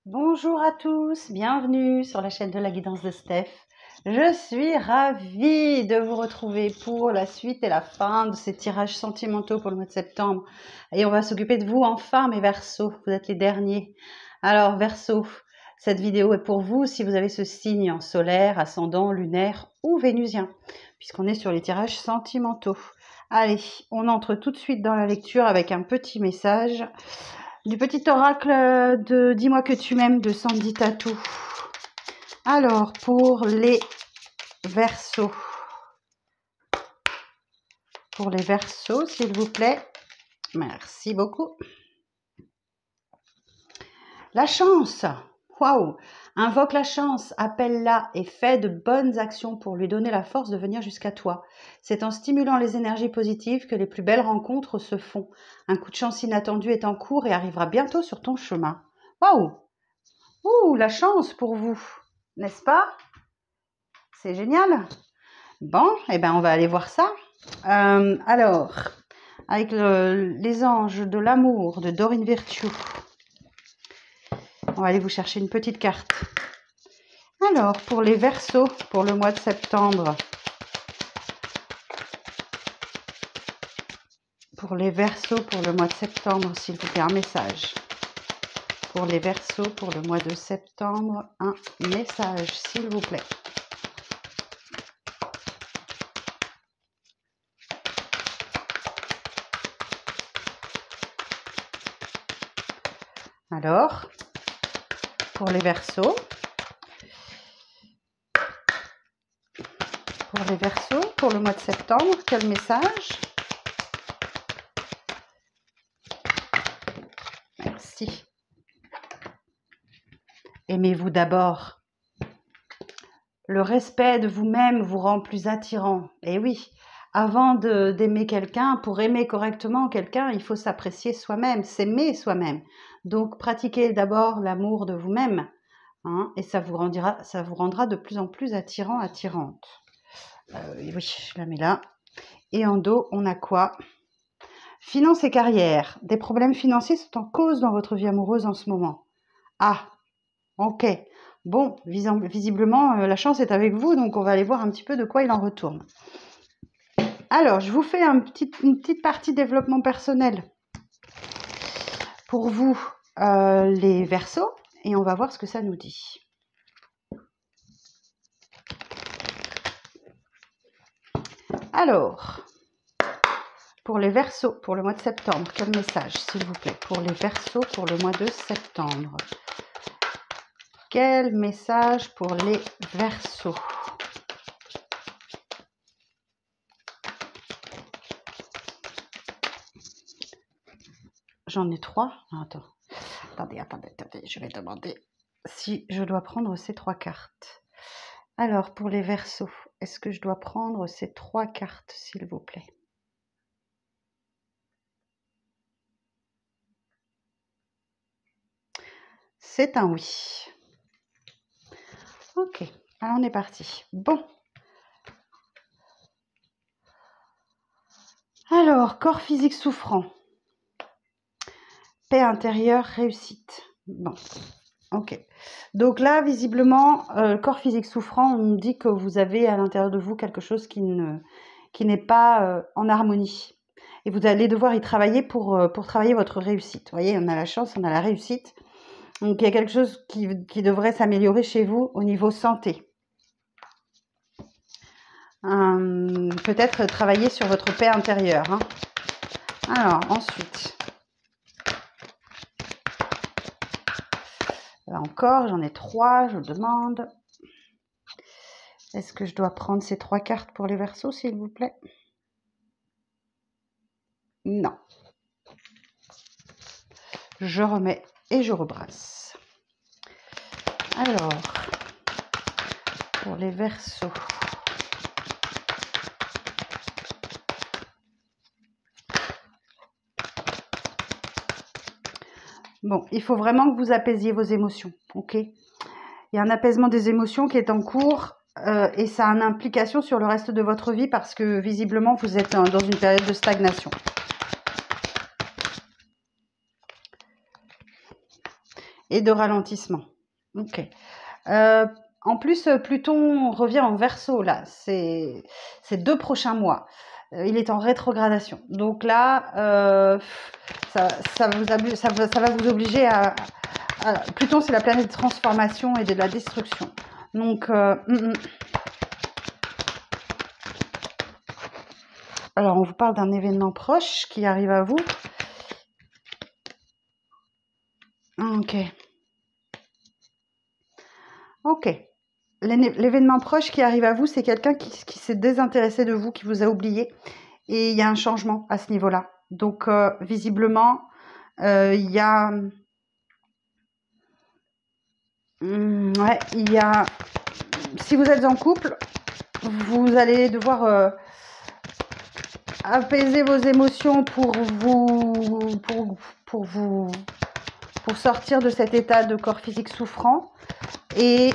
Bonjour à tous, bienvenue sur la chaîne de la guidance de Steph. Je suis ravie de vous retrouver pour la suite et la fin de ces tirages sentimentaux pour le mois de septembre. Et on va s'occuper de vous enfin, mes Verseaux, vous êtes les derniers. Alors Verseaux, cette vidéo est pour vous si vous avez ce signe en solaire, ascendant, lunaire ou vénusien, puisqu'on est sur les tirages sentimentaux. Allez, on entre tout de suite dans la lecture avec un petit message du petit oracle de Dis-moi que tu m'aimes de Sandy Tattoo. Alors, pour les Verseaux. Pour les Verseaux, s'il vous plaît. Merci beaucoup. La chance. Waouh! Invoque la chance, appelle-la et fais de bonnes actions pour lui donner la force de venir jusqu'à toi. C'est en stimulant les énergies positives que les plus belles rencontres se font. Un coup de chance inattendu est en cours et arrivera bientôt sur ton chemin. Waouh! Ouh, la chance pour vous, n'est-ce pas? C'est génial. Bon, eh ben on va aller voir ça. Alors, avec les anges de l'amour de Dorine Virtue, on va aller vous chercher une petite carte. Alors, pour les Verseaux, pour le mois de septembre. Pour les Verseaux, pour le mois de septembre, s'il vous plaît, un message. Pour les Verseaux, pour le mois de septembre, un message, s'il vous plaît. Alors, pour les Verseaux, pour le mois de septembre, quel message? Merci. Aimez-vous d'abord. Le respect de vous-même vous rend plus attirant. Et oui, avant d'aimer quelqu'un, pour aimer correctement quelqu'un, il faut s'apprécier soi-même, s'aimer soi-même. Donc, pratiquez d'abord l'amour de vous-même, hein, et ça vous rendra de plus en plus attirant, attirante. Oui, je la mets là. Et en dos, on a quoi? Finances et carrière. Des problèmes financiers sont en cause dans votre vie amoureuse en ce moment. Ah, ok. Bon, visiblement, la chance est avec vous, donc on va aller voir un petit peu de quoi il en retourne. Alors, je vous fais une petite partie développement personnel pour vous, les Verseaux, et on va voir ce que ça nous dit. Alors, pour les Verseaux, pour le mois de septembre, quel message, s'il vous plaît? Pour les Verseaux, pour le mois de septembre. Quel message pour les Verseaux? J'en ai 3. Attendez, je vais demander si je dois prendre ces 3 cartes. Alors, pour les Verseaux, est-ce que je dois prendre ces 3 cartes, s'il vous plaît? C'est un oui. Ok, alors on est parti. Bon. Alors, corps physique souffrant. Paix intérieure, réussite. Bon, ok. Donc là, visiblement, corps physique souffrant, on dit que vous avez à l'intérieur de vous quelque chose qui n'est pas en harmonie. Et vous allez devoir y travailler pour travailler votre réussite. Vous voyez, on a la chance, on a la réussite. Donc, il y a quelque chose qui devrait s'améliorer chez vous au niveau santé. Peut-être travailler sur votre paix intérieure. Hein. Alors, ensuite. Là encore, j'en ai 3, je demande. Est-ce que je dois prendre ces 3 cartes pour les Verseaux, s'il vous plaît? Non. Je remets et je rebrasse. Alors, pour les Verseaux. Bon, il faut vraiment que vous apaisiez vos émotions, ok? Il y a un apaisement des émotions qui est en cours et ça a une implication sur le reste de votre vie parce que visiblement, vous êtes dans une période de stagnation. et de ralentissement. Ok. En plus, Pluton revient en Verseau, là, ces 2 prochains mois. Il est en rétrogradation. Donc là, ça va vous obliger à... Pluton, c'est la planète de transformation et de la destruction. Donc, alors, on vous parle d'un événement proche qui arrive à vous. Ok. Ok. L'événement proche qui arrive à vous, c'est quelqu'un qui s'est désintéressé de vous, qui vous a oublié. Et il y a un changement à ce niveau-là. Donc, visiblement, il y a... ouais, il y a... Si vous êtes en couple, vous allez devoir apaiser vos émotions pour sortir de cet état de corps physique souffrant. Et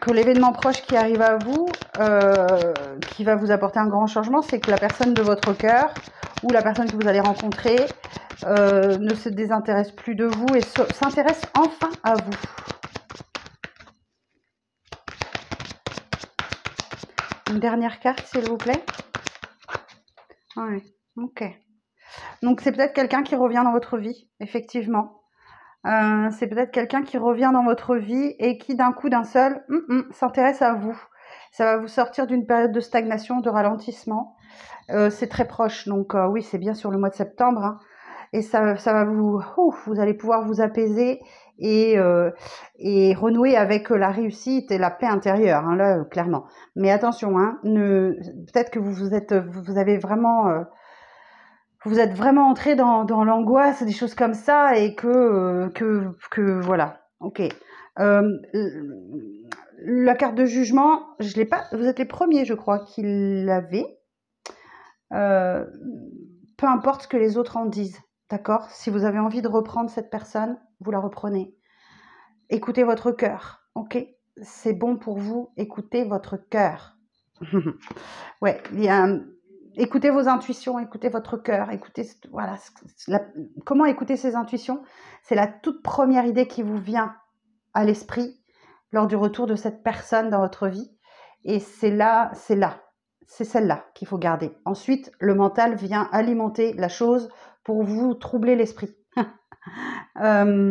que l'événement proche qui arrive à vous, qui va vous apporter un grand changement, c'est que la personne de votre cœur ou la personne que vous allez rencontrer ne se désintéresse plus de vous et s'intéresse enfin à vous. Une dernière carte, s'il vous plaît. Ouais, ok. Donc, c'est peut-être quelqu'un qui revient dans votre vie, effectivement. C'est peut-être quelqu'un qui revient dans votre vie et qui, d'un coup, d'un seul, s'intéresse à vous. Ça va vous sortir d'une période de stagnation, de ralentissement. C'est très proche, donc oui, c'est bien sur le mois de septembre. Hein. Et ça va vous allez pouvoir vous apaiser et renouer avec la réussite et la paix intérieure, hein, là, clairement. Mais attention, hein, peut-être que vous êtes vraiment entré dans l'angoisse, des choses comme ça, et que voilà. Ok. La carte de jugement, je l'ai pas. Vous êtes les premiers, je crois, qui l'avaient. Peu importe ce que les autres en disent, d'accord? Si vous avez envie de reprendre cette personne, vous la reprenez. Écoutez votre cœur, ok? C'est bon pour vous, écoutez votre cœur. Ouais, écoutez vos intuitions, écoutez votre cœur, voilà. Comment écouter ses intuitions? C'est la toute première idée qui vous vient à l'esprit lors du retour de cette personne dans votre vie. Et c'est celle-là qu'il faut garder. Ensuite, le mental vient alimenter la chose pour vous troubler l'esprit. Ça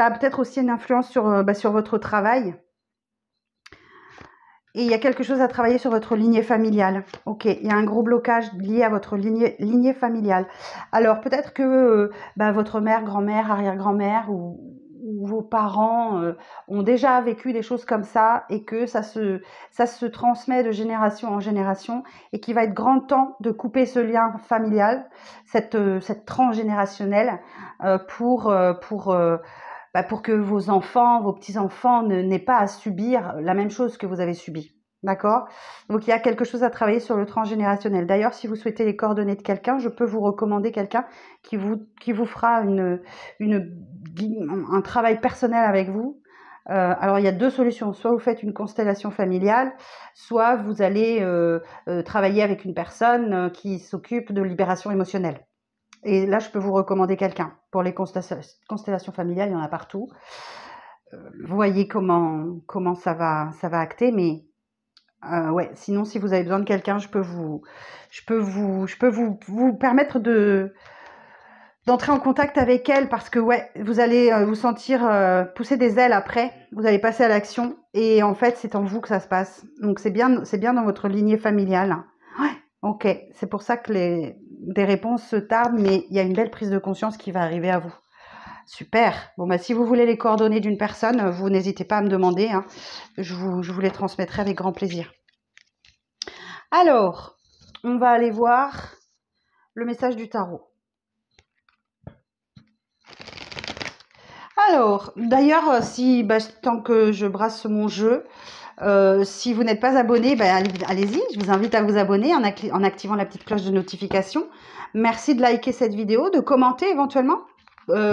a peut-être aussi une influence sur votre travail. Et il y a quelque chose à travailler sur votre lignée familiale. Ok, il y a un gros blocage lié à votre lignée familiale. Alors, peut-être que votre mère, grand-mère, arrière-grand-mère ou vos parents ont déjà vécu des choses comme ça et que ça se transmet de génération en génération et qu'il va être grand temps de couper ce lien familial, cette transgénérationnelle pour que vos enfants, vos petits-enfants n'aient pas à subir la même chose que vous avez subi. D'accord? Donc, il y a quelque chose à travailler sur le transgénérationnel. D'ailleurs, si vous souhaitez les coordonnées de quelqu'un, je peux vous recommander quelqu'un qui vous fera un travail personnel avec vous. Alors, il y a 2 solutions. Soit vous faites une constellation familiale, soit vous allez travailler avec une personne qui s'occupe de libération émotionnelle. Et là, je peux vous recommander quelqu'un. Pour les constellations familiales, il y en a partout. Vous voyez comment ça va acter, mais ouais. Sinon, si vous avez besoin de quelqu'un, je peux vous permettre d'entrer en contact avec elle parce que ouais, vous allez vous sentir pousser des ailes après. Vous allez passer à l'action et en fait, c'est en vous que ça se passe. Donc c'est bien dans votre lignée familiale. Ouais. Ok, c'est pour ça que des réponses se tardent, mais il y a une belle prise de conscience qui va arriver à vous. Super. Bon, si vous voulez les coordonnées d'une personne, vous n'hésitez pas à me demander. Hein. Je vous les transmettrai avec grand plaisir. Alors, on va aller voir le message du tarot. Alors, d'ailleurs, tant que je brasse mon jeu, si vous n'êtes pas abonné, allez-y, je vous invite à vous abonner en activant la petite cloche de notification. Merci de liker cette vidéo, de commenter éventuellement.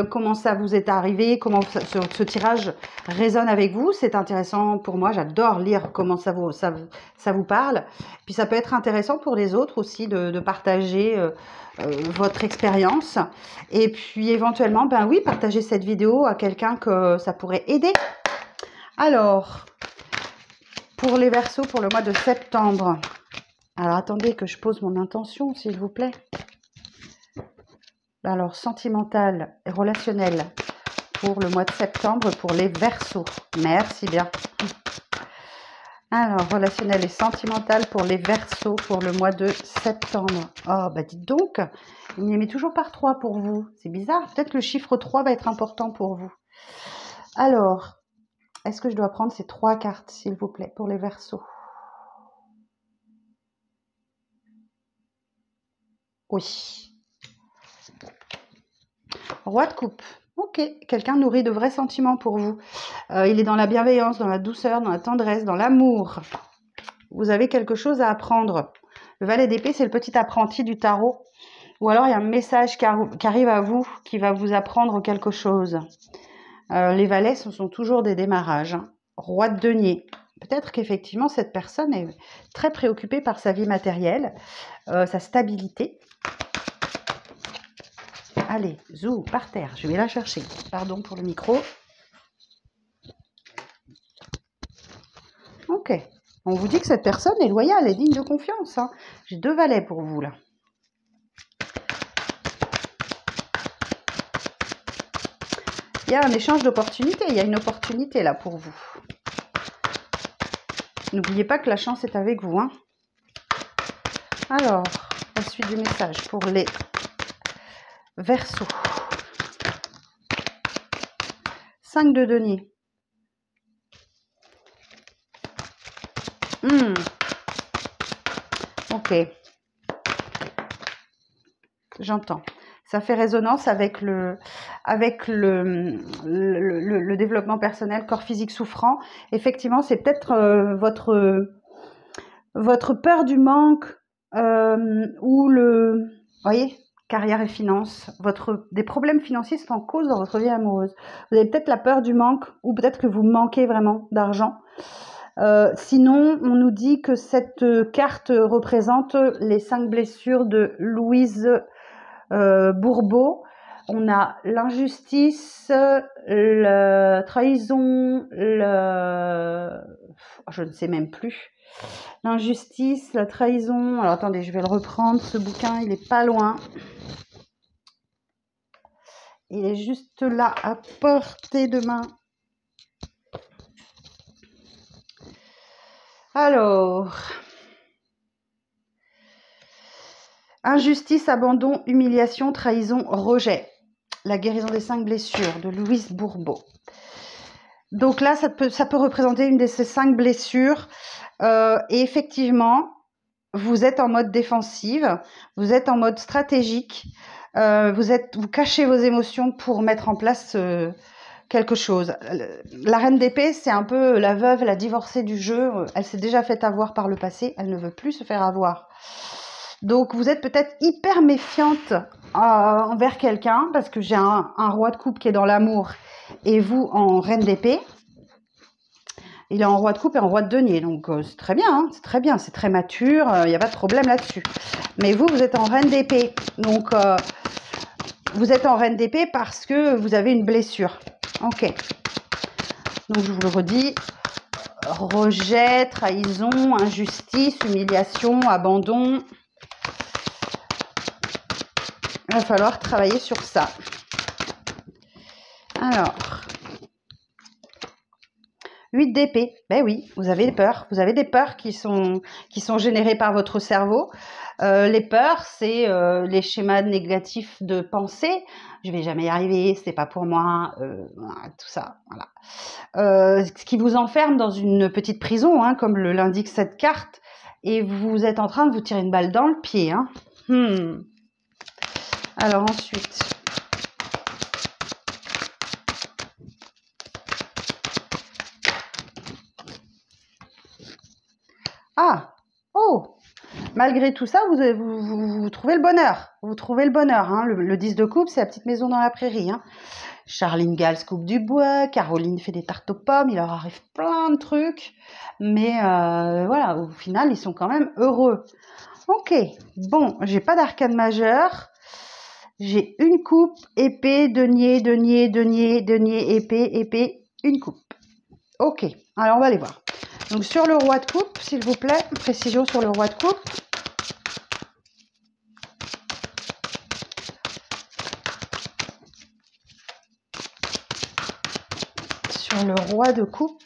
comment ça vous est arrivé, comment ce tirage résonne avec vous. C'est intéressant pour moi, j'adore lire comment ça vous parle. Puis ça peut être intéressant pour les autres aussi de partager votre expérience. Et puis éventuellement, ben oui, partager cette vidéo à quelqu'un que ça pourrait aider. Alors, pour les Verseaux, pour le mois de septembre. Alors attendez que je pose mon intention, s'il vous plaît. Alors, sentimental et relationnel pour le mois de septembre pour les Verseaux. Merci bien. Alors, relationnel et sentimental pour les Verseaux pour le mois de septembre. Oh, bah dites donc, il m'y met toujours par 3 pour vous. C'est bizarre. Peut-être que le chiffre 3 va être important pour vous. Alors, est-ce que je dois prendre ces 3 cartes, s'il vous plaît, pour les Verseaux? Oui. Roi de coupe. Ok, quelqu'un nourrit de vrais sentiments pour vous. Il est dans la bienveillance, dans la douceur, dans la tendresse, dans l'amour. Vous avez quelque chose à apprendre. Le valet d'épée, c'est le petit apprenti du tarot. Ou alors, il y a un message qui arrive à vous, qui va vous apprendre quelque chose. Les valets, ce sont toujours des démarrages. Hein. Roi de denier. Peut-être qu'effectivement, cette personne est très préoccupée par sa vie matérielle, sa stabilité. Allez, zou, par terre, je vais la chercher. Pardon pour le micro. Ok. On vous dit que cette personne est loyale et digne de confiance. Hein. J'ai 2 valets pour vous, là. Il y a un échange d'opportunités. Il y a une opportunité, là, pour vous. N'oubliez pas que la chance est avec vous. Hein. Alors, la suite du message pour les Verseaux. 5 de denier. Ok. J'entends. Ça fait résonance avec le développement personnel, corps physique souffrant. Effectivement, c'est peut-être votre peur du manque ou voyez, carrière et finances. Des problèmes financiers sont en cause dans votre vie amoureuse. Vous avez peut-être la peur du manque ou peut-être que vous manquez vraiment d'argent. Sinon, on nous dit que cette carte représente les 5 blessures de Louise Bourbeau. On a l'injustice, la trahison, je ne sais même plus. L'injustice, la trahison. Alors attendez, je vais le reprendre. Ce bouquin, il est pas loin. Il est juste là, à portée de main. Alors, injustice, abandon, humiliation, trahison, rejet. La guérison des 5 blessures de Louise Bourbeau. Donc là, ça peut représenter une de ces 5 blessures. Et effectivement, vous êtes en mode défensive, vous êtes en mode stratégique, vous cachez vos émotions pour mettre en place quelque chose. La reine d'épée, c'est un peu la veuve, la divorcée du jeu. Elle s'est déjà fait avoir par le passé, elle ne veut plus se faire avoir. Donc, vous êtes peut-être hyper méfiante envers quelqu'un, parce que j'ai un roi de coupe qui est dans l'amour, et vous en reine d'épée. Il est en roi de coupe et en roi de denier, donc c'est très bien, hein, c'est très bien, c'est très mature, il n'y a pas de problème là-dessus. Mais vous êtes en reine d'épée, donc vous êtes en reine d'épée parce que vous avez une blessure. Ok. Donc je vous le redis, rejet, trahison, injustice, humiliation, abandon. Il va falloir travailler sur ça. Alors, 8 d'épée. Ben oui, vous avez des peurs. Vous avez des peurs qui sont générées par votre cerveau. Les peurs, c'est les schémas négatifs de pensée. Je vais jamais y arriver, c'est pas pour moi, tout ça. Voilà. Ce qui vous enferme dans une petite prison, hein, comme l'indique cette carte, et vous êtes en train de vous tirer une balle dans le pied. Hein. Alors ensuite, malgré tout ça, vous trouvez le bonheur. Vous trouvez le bonheur. Hein. Le 10 de coupe, c'est la petite maison dans la prairie. Hein. Charline Gals coupe du bois, Caroline fait des tartes aux pommes, il leur arrive plein de trucs. Mais voilà, au final, ils sont quand même heureux. Ok, bon, j'ai pas d'arcane majeur. J'ai une coupe, épée, denier, denier, denier, denier, épée, épée, une coupe. Ok, alors on va aller voir. Donc sur le roi de coupe, s'il vous plaît, précision sur le roi de coupe. Sur le roi de coupe.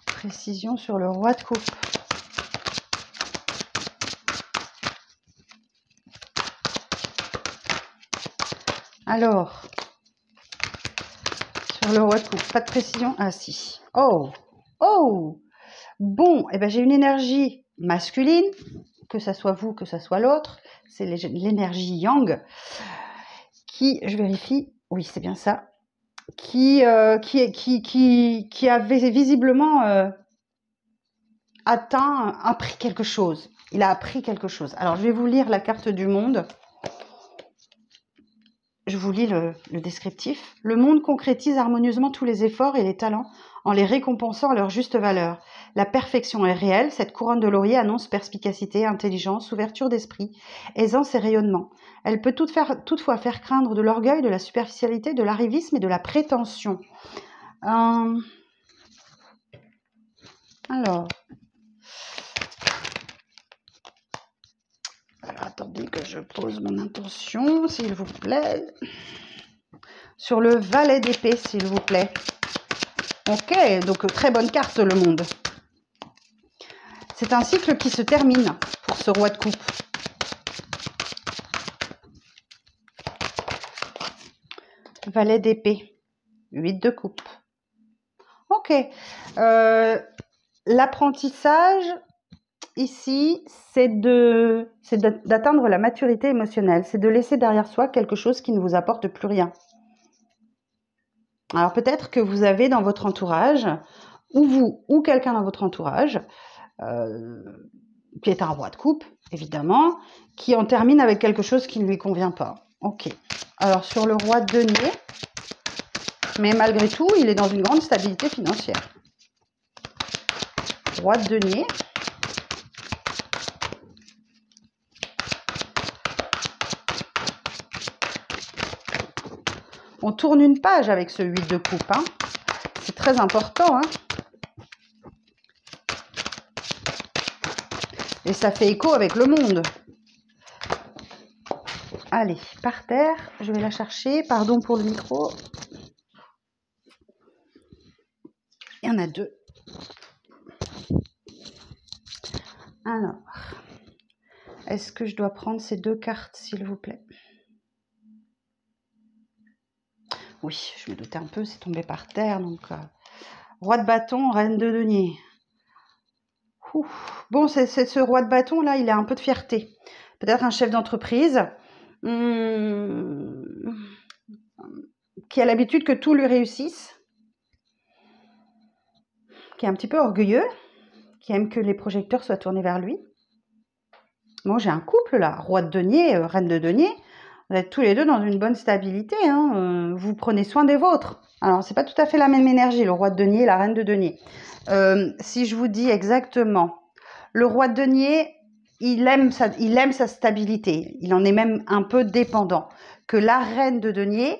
Précision sur le roi de coupe. Alors, sur le roi de coupe, pas de précision. Ah si. Oh, oh. Bon, eh ben, j'ai une énergie masculine, que ça soit vous, que ça soit l'autre. C'est l'énergie yang qui, je vérifie, oui, c'est bien ça, qui avait visiblement appris quelque chose. Il a appris quelque chose. Alors, je vais vous lire la carte du monde. Je vous lis le descriptif. Le monde concrétise harmonieusement tous les efforts et les talents en les récompensant à leur juste valeur. La perfection est réelle. Cette couronne de laurier annonce perspicacité, intelligence, ouverture d'esprit, aisance et rayonnement. Elle peut toutefois faire craindre de l'orgueil, de la superficialité, de l'arrivisme et de la prétention. Alors, attendez que je pose mon intention, s'il vous plaît. Sur le valet d'épée, s'il vous plaît. Ok, donc très bonne carte, le monde. C'est un cycle qui se termine pour ce roi de coupe. Valet d'épée, 8 de coupe. Ok. L'apprentissage, ici, c'est d'atteindre la maturité émotionnelle. C'est de laisser derrière soi quelque chose qui ne vous apporte plus rien. Alors peut-être que vous avez dans votre entourage, ou vous, ou quelqu'un dans votre entourage, qui est un roi de coupe, évidemment, qui en termine avec quelque chose qui ne lui convient pas. Ok. Alors sur le roi de denier, mais malgré tout, il est dans une grande stabilité financière. Roi de denier. On tourne une page avec ce 8 de coupe. Hein. C'est très important. Hein. Et ça fait écho avec le monde. Allez, par terre, je vais la chercher. Pardon pour le micro. Il y en a 2. Alors, est-ce que je dois prendre ces 2 cartes, s'il vous plaît? Oui, je me doutais un peu, c'est tombé par terre. Donc, roi de bâton, reine de denier. Ouf. Bon, c'est ce roi de bâton, là, il a un peu de fierté. Peut-être un chef d'entreprise qui a l'habitude que tout lui réussisse, qui est un petit peu orgueilleux, qui aime que les projecteurs soient tournés vers lui. Moi, j'ai un couple, là, roi de denier, reine de denier. Vous êtes tous les deux dans une bonne stabilité. Hein. Vous prenez soin des vôtres. Alors, c'est pas tout à fait la même énergie, le roi de denier et la reine de denier. Si je vous dis exactement, le roi de denier, il aime sa stabilité. Il en est même un peu dépendant. Que la reine de denier,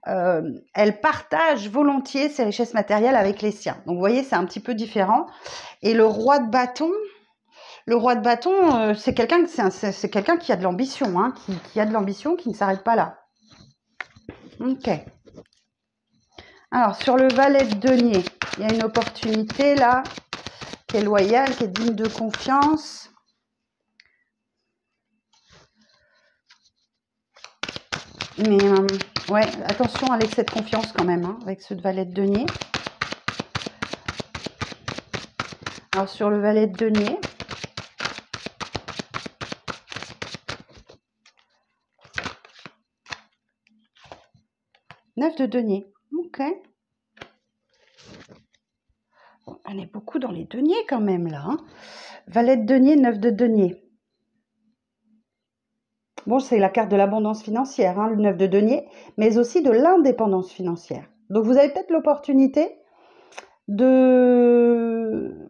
elle partage volontiers ses richesses matérielles avec les siens. Donc, vous voyez, c'est un petit peu différent. Et le roi de bâton, c'est quelqu'un qui a de l'ambition, hein, qui a de l'ambition, qui ne s'arrête pas là. Ok. Alors, sur le valet de denier, il y a une opportunité là, qui est loyale, qui est digne de confiance. Mais, ouais, attention à l'excès de confiance quand même, hein, avec ce valet de denier. Alors, sur le valet de denier, neuf de denier. Ok. Bon, on est beaucoup dans les deniers quand même là. Hein. Valet de denier, 9 de denier. Bon, c'est la carte de l'abondance financière, hein, le 9 de denier, mais aussi de l'indépendance financière. Donc, vous avez peut-être l'opportunité de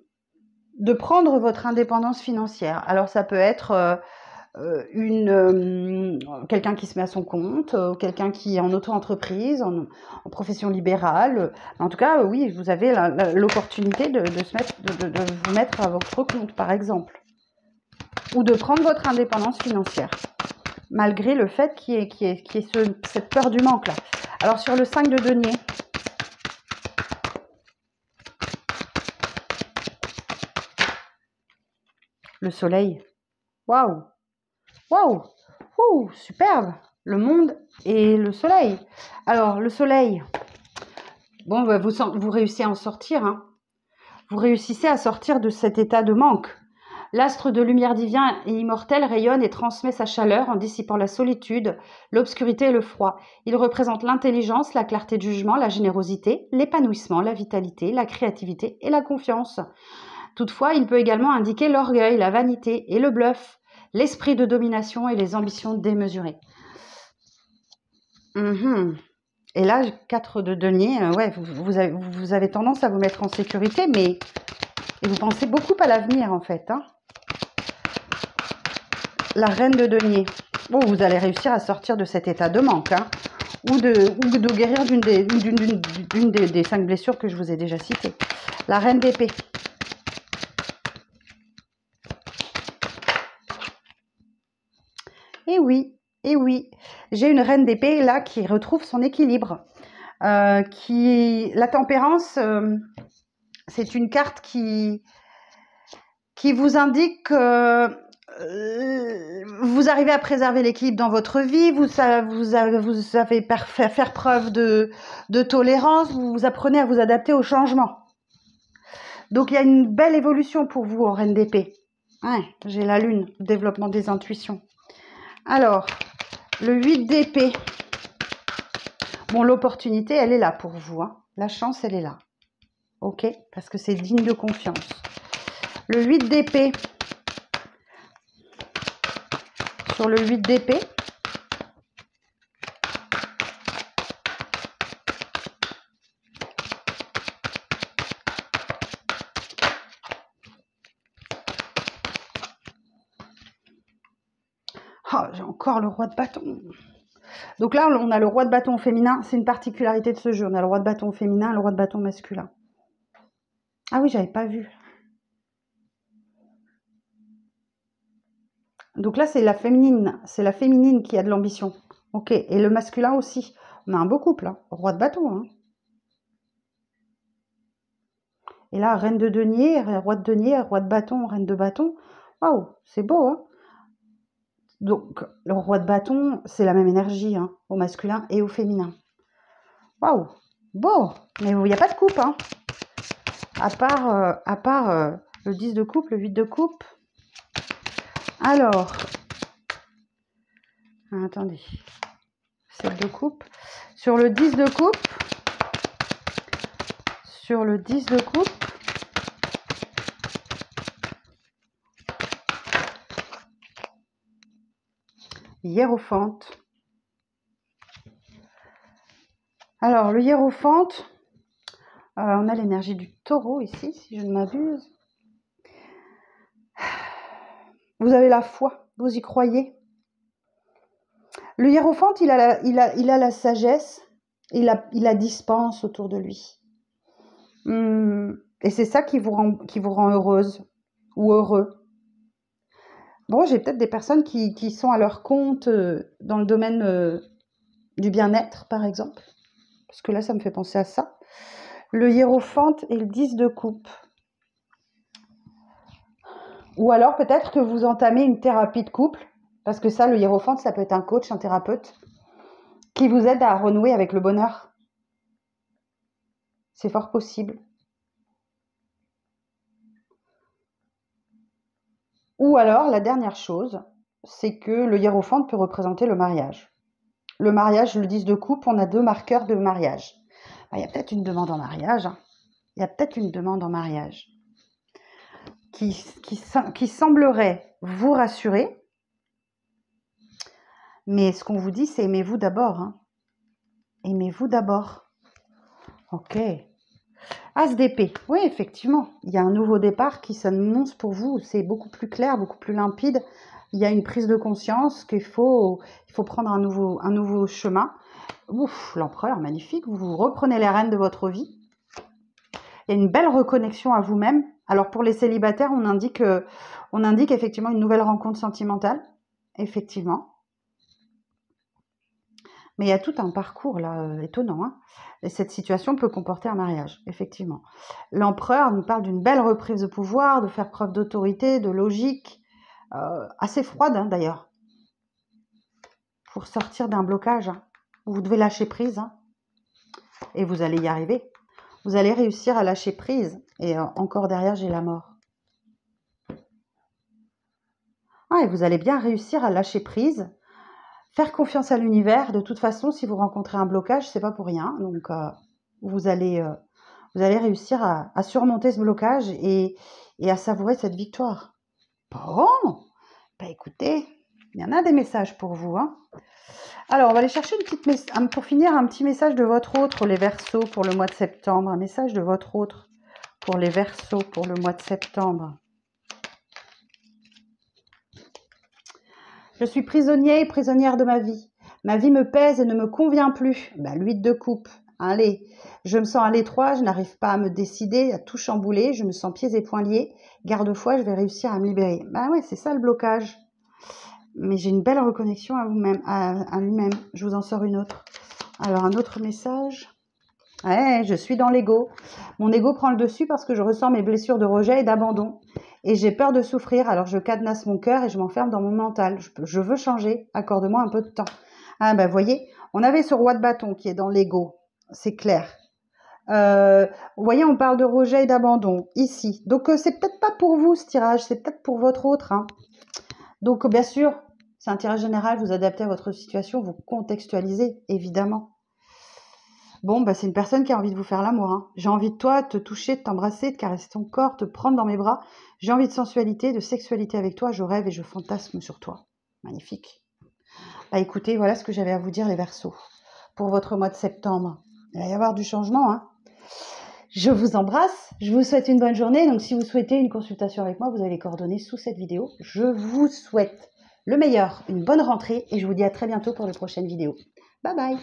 prendre votre indépendance financière. Alors, ça peut être quelqu'un qui se met à son compte, quelqu'un qui est en auto-entreprise, en profession libérale. En tout cas, oui, vous avez l'opportunité de vous mettre à votre compte, par exemple. Ou de prendre votre indépendance financière, malgré le fait qu'il y ait cette peur du manque là. Alors sur le 5 de denier, le soleil, waouh, waouh, ouh, superbe, le monde et le soleil. Alors le soleil, bon, vous réussissez à en sortir, hein. Vous réussissez à sortir de cet état de manque. L'astre de lumière divin et immortel rayonne et transmet sa chaleur en dissipant la solitude, l'obscurité et le froid. Il représente l'intelligence, la clarté de jugement, la générosité, l'épanouissement, la vitalité, la créativité et la confiance. Toutefois, il peut également indiquer l'orgueil, la vanité et le bluff, l'esprit de domination et les ambitions démesurées. Et là, 4 de denier, ouais, vous avez tendance à vous mettre en sécurité, mais et vous pensez beaucoup à l'avenir en fait, hein. La reine de denier. Bon, vous allez réussir à sortir de cet état de manque, hein, ou de guérir d'une des 5 blessures que je vous ai déjà citées. La reine d'épée. Et oui, j'ai une reine d'épée là qui retrouve son équilibre. La tempérance, c'est une carte qui vous indique que vous arrivez à préserver l'équilibre dans votre vie, vous savez faire preuve de tolérance, vous apprenez à vous adapter au changement. Donc il y a une belle évolution pour vous en reine d'épée. Ouais, j'ai la lune, développement des intuitions. Alors, le 8 d'épée. Bon, l'opportunité, elle est là pour vous. Hein. La chance, elle est là. Ok, parce que c'est digne de confiance. Le 8 d'épée. Sur le 8 d'épée. Oh, j'ai encore le roi de bâton. Donc là, on a le roi de bâton féminin. C'est une particularité de ce jeu. On a le roi de bâton féminin et le roi de bâton masculin. Ah oui, j'avais pas vu. Donc là, c'est la féminine. C'est la féminine qui a de l'ambition. Ok. Et le masculin aussi. On a un beau couple. Hein. Roi de bâton. Hein. Et là, reine de denier, roi de bâton, reine de bâton. Waouh, c'est beau. Hein. Donc, le roi de bâton, c'est la même énergie, hein, au masculin et au féminin. Waouh, beau. Mais il n'y a pas de coupe, hein. À part le 10 de coupe, le 8 de coupe. Alors, attendez, 7 de coupe. Sur le 10 de coupe, hiérophante. Alors, le hiérophante, on a l'énergie du taureau ici, si je ne m'abuse. Vous avez la foi, vous y croyez. Le hiérophante, il a la sagesse, il a dispense autour de lui. Et c'est ça qui vous rend heureuse ou heureux. Bon, j'ai peut-être des personnes qui sont à leur compte dans le domaine du bien-être, par exemple. Parce que là, ça me fait penser à ça. Le hiérophante et le 10 de coupe. Ou alors, peut-être que vous entamez une thérapie de couple. Parce que ça, le hiérophante, ça peut être un coach, un thérapeute, qui vous aide à renouer avec le bonheur. C'est fort possible. Ou alors, la dernière chose, c'est que le hiérophante peut représenter le mariage. Le mariage, le 10 de coupe, on a 2 marqueurs de mariage. Il y a peut-être une demande en mariage. Hein. Il y a peut-être une demande en mariage qui semblerait vous rassurer. Mais ce qu'on vous dit, c'est aimez-vous d'abord. Hein. Aimez-vous d'abord. Ok. As d'épée. Oui, effectivement. Il y a un nouveau départ qui s'annonce pour vous. C'est beaucoup plus clair, beaucoup plus limpide. Il y a une prise de conscience qu'il faut prendre un nouveau chemin. Ouf, l'empereur, magnifique. Vous reprenez les rênes de votre vie. Il y a une belle reconnexion à vous-même. Alors, pour les célibataires, on indique effectivement une nouvelle rencontre sentimentale. Effectivement. Mais il y a tout un parcours là, étonnant. Hein. Et cette situation peut comporter un mariage, effectivement. L'empereur nous parle d'une belle reprise de pouvoir, de faire preuve d'autorité, de logique, assez froide hein, d'ailleurs, pour sortir d'un blocage. Hein. Vous devez lâcher prise, hein, et vous allez y arriver. Vous allez réussir à lâcher prise. Et encore derrière, j'ai la mort. Ah, et vous allez bien réussir à lâcher prise. Faire confiance à l'univers, de toute façon, si vous rencontrez un blocage, c'est pas pour rien. Donc, vous allez réussir à surmonter ce blocage et à savourer cette victoire. Bon, bah écoutez, il y en a des messages pour vous. Hein. Alors, on va aller chercher pour finir, un petit message de votre autre, les Verseaux, pour le mois de septembre. Un message de votre autre pour les Verseaux, pour le mois de septembre. Je suis prisonnier et prisonnière de ma vie. Ma vie me pèse et ne me convient plus. Ben, l'huile de coupe. Allez, je me sens à l'étroit, je n'arrive pas à me décider, à tout chambouler, je me sens pieds et poings liés. Garde-foi, je vais réussir à me libérer. Ben ouais, c'est ça le blocage. Mais j'ai une belle reconnexion à vous-même, à lui-même. Je vous en sors une autre. Alors, un autre message. Ouais, je suis dans l'ego. Mon ego prend le dessus parce que je ressens mes blessures de rejet et d'abandon. Et j'ai peur de souffrir, alors je cadenasse mon cœur et je m'enferme dans mon mental. Je veux changer, accorde-moi un peu de temps. Ah ben, voyez, on avait ce roi de bâton qui est dans l'ego, c'est clair. Vous voyez, on parle de rejet et d'abandon, ici. Donc, c'est peut-être pas pour vous ce tirage, c'est peut-être pour votre autre. Hein. Donc, bien sûr, c'est un tirage général, vous adaptez à votre situation, vous contextualisez, évidemment. Bon, bah, c'est une personne qui a envie de vous faire l'amour. Hein. J'ai envie de toi, de te toucher, de t'embrasser, de caresser ton corps, te prendre dans mes bras. J'ai envie de sensualité, de sexualité avec toi. Je rêve et je fantasme sur toi. Magnifique. Bah, écoutez, voilà ce que j'avais à vous dire, les Verseaux, pour votre mois de septembre. Il va y avoir du changement. Hein. Je vous embrasse. Je vous souhaite une bonne journée. Donc, si vous souhaitez une consultation avec moi, vous avez les coordonnées sous cette vidéo. Je vous souhaite le meilleur, une bonne rentrée et je vous dis à très bientôt pour de prochaines vidéos. Bye bye.